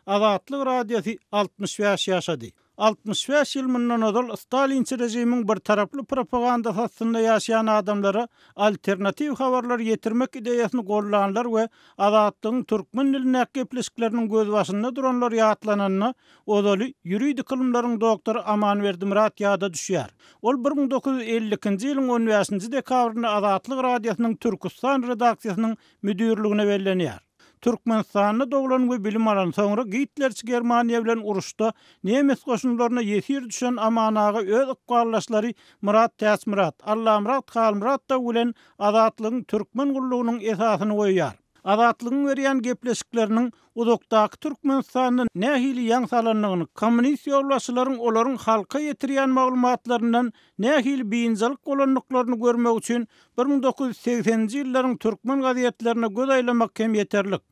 Azatlyk radiosi 65 ýaşady. 65 ýyl mundan odal Stalinçi rejimiň bir taraply propaganda hasynda ýaşaýan adamlara alternativ habarlar ýetirmek ideýasyny gollanlar we azatlygyň türkmen diline gepleşikleriniň göz başynda duranlar ýatlananyna odaly ýuridik kılımlaryň doktory Amanberdi Murat ýada düşýär. Ol 1952-nji ýylyň 15-nji dekabryny Azatlyk radiosynyň Türkistan redaksiýasynyň müdürligine bellenýär. Türkmenistanyny doglan we bilim alan soňra Hitlerçi Germaniýa bilen uruşda Nemes goşunlaryna ýetir düşen Amanaga öz ykgallaşlary Murat Täsmirat, Allamrat Halmrat da bilen azatlygyň türkmen gullugynyň esasyny goýýar. Azatlygyň berýän gepleşikleriniň uzakdaky Türkmenistanyň nähili ýaňsalanlygyny, kommunist ýolbaşçylaryň olaryň halka ýetirýän maglumatlaryndan nähili biňjalik bolanlyklaryny görmek üçin 1980-nji ýyllaryň türkmen gazetlerine göz aýlamak kem ýeterlik.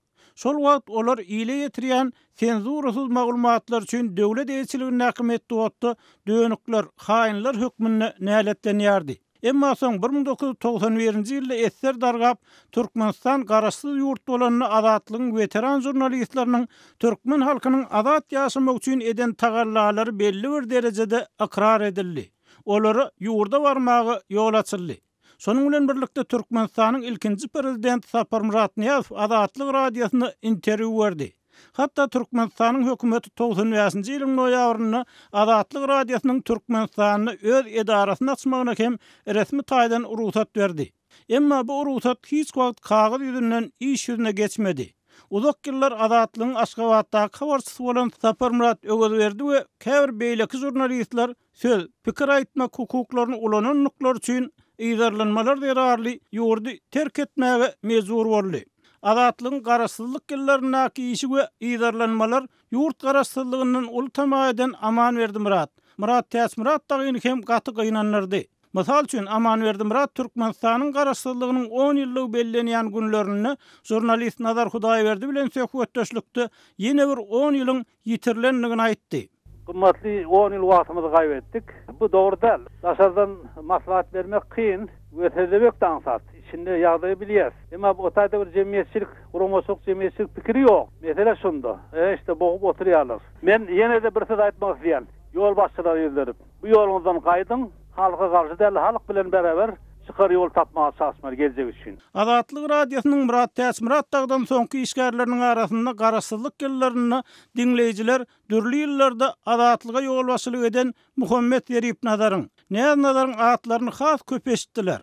Şol wagt olar ýyle ýetirýän senzurasyz maglumatlar üçin döwlet elçiligine häkimetde otda dönükler, haýynlar hökmüne näletlenýärdi. Emma soň 1991-nji ýylda esser dargap Türkmenistan garaşsyz ýurt bolanyny azatlygyň veteran jurnalistlarynyň türkmen halkynyň azat ýaşamak üçin eden tagallalary belli bir derejede akrar edildi. Olary ýurda barmagy ýol açyldy. Şonuň bilen birlikde Türkmenistanyň ilkinji prezidenti Sapar Murat Niýazow Azatlyk radiosyna interwýu berdi. Hatta Türkmenistanyň hökümeti 95-nji ýylyň noýabryna Azatlyk radiosynyň Türkmenistanyny öz edarasyna açmagyna hem resmi taýdan ruhsat berdi. Emma bu ruhsat hiç wagt kagaz ýüzünden iş ýüzüne geçmedi. Uzak ýyllar Azatlygyň Aşgabatdaky habarçysy bolan Sapar Murat öwüz berdi we käbir beýleki jurnalistler söz, pikir aýtmak hukuklaryny ulananlyklar üçin ýyzarlanmalar derarly ýurdy terk etmäge mejbur boldy. Azatlygyň garaşsyzlyk ýyllarynaky işi we ýyzarlanmalar ýurt garaşsyzlygyndan ultama eden Amanberdi Murat, Murat Täsmirat dagyny hem gaty gynanlardy. Mysal üçin Amanberdi Murat Türkmenistanyň garaşsyzlygynyň 10 ýyllyk bellenýän günlerini jurnalist Nazar Hudaýberdi bilen söhbetdeşlikde ýene bir 10 ýylyň ýitirilenligini aýtdy. Kımmatly 10 ýyl wagtymyzy gaýbetdik. Bu dogry däl. Daşardan maslahat bermek kyn we tezebek daňsat. İçinde ýagdaýy bilýäs. Emma bu taýda bir jemgyýetçilik, guramaşok jemgyýetçilik pikiri ýok. Mesele şunda. İşte bogup oturýarlar. Men ýene de bir söz aýtmak isleýän. Ýol başçylar ýerlerip. Bu ýolundan gaýdyň, halka garşy däl, halk bilen beraber çykar ýol tapmagy çalışmalar geljek üçin. Azatlyk radiosynyň Murat Täsmirat dagdan soňky işgärleriniň arasynda garaşsyzlyk ýyllaryny dinleýijiler dürli ýyllarda azatlyga ýol başçylyk eden Muhammed Zerif Nazaryň, Nazaryň atlaryny has köp eşitdiler.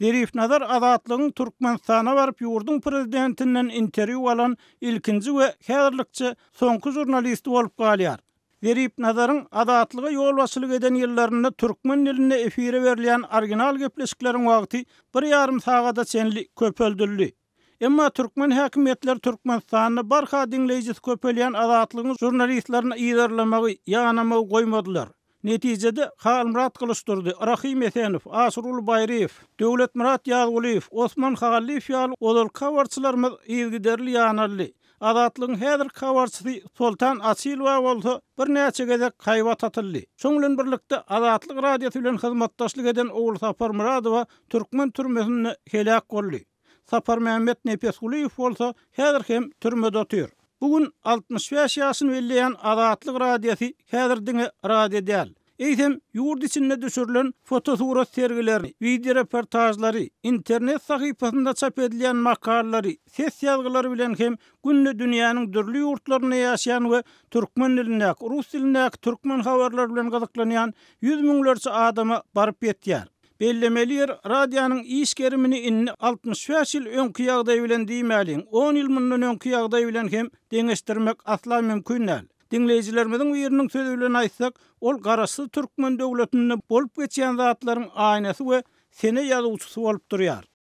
Zerif Nazar azatlygyň Türkmenistana baryp ýurdun prezidentinden interwýu alan ilkinji we häzirlikçe soňky jurnalist bolup galýar. Zerif Nazaryň azatlyga ýol başçylyk eden ýyllarynda türkmen diline efire berilýän original gepleşikleriň wagty 1,5 sagata çenli köpeldirildi. Emma türkmen häkimetler Türkmenistanyny barha dinleýijisi köpelýän azatlygyň jurnalistlaryny ýyzarlamagy, ýanamagy goýmadylar. Netijede Halmrat Kılıçdurdy, Rahim Esenow, Asrul Bayriyev, Döwlet Murat Ýazguliýew, Osman Hagalliýew ýaly odal habarçylarymyz ýygyderli ýanarly. Azatlygyň häzir habarçysy Sultan Asilova bolsa bir näçe gezek haýbat atyldy. Şoň bilen birlikde Azatlyk radiosy bilen hyzmatdaşlyk eden Oğul Sapar Muradowa türkmen türmesinde helak boldy. Sapar Mehmet Nepesguliýew bolsa häzir hem türmede otur. Bugün 65 ýaşyny belleýän Azatlyk radiosy häzirdiňe radio däl. Eýsem ýurt içinde düşürilen fotosurat sergileri, video reportajlary, internet sahypasynda çap edilen makalary, ses ýazgylary bilen hem günni dünýäniň dürli ýurtlaryna ýaşaýan we türkmen diline, rus diline, türkmen habarlar bilen gazaklanýan 100 miňlerçe adama baryp ýetýär. Bellemeli yer radiyanyň iş gerimini inni 65 ýyl öňki ýagdaý bilen diýmäliň, 10 ýyl mundan öňki ýagdaý bilen hem deňeşdirmek asla mümkin näl. Dinleýijilerimiziň ýeriniň sözü bilen aýtsak, ol garaşsyz türkmen döwletinde bolup geçýän zatlaryň aýnasy we sene ýazgıçysy bolup durýar.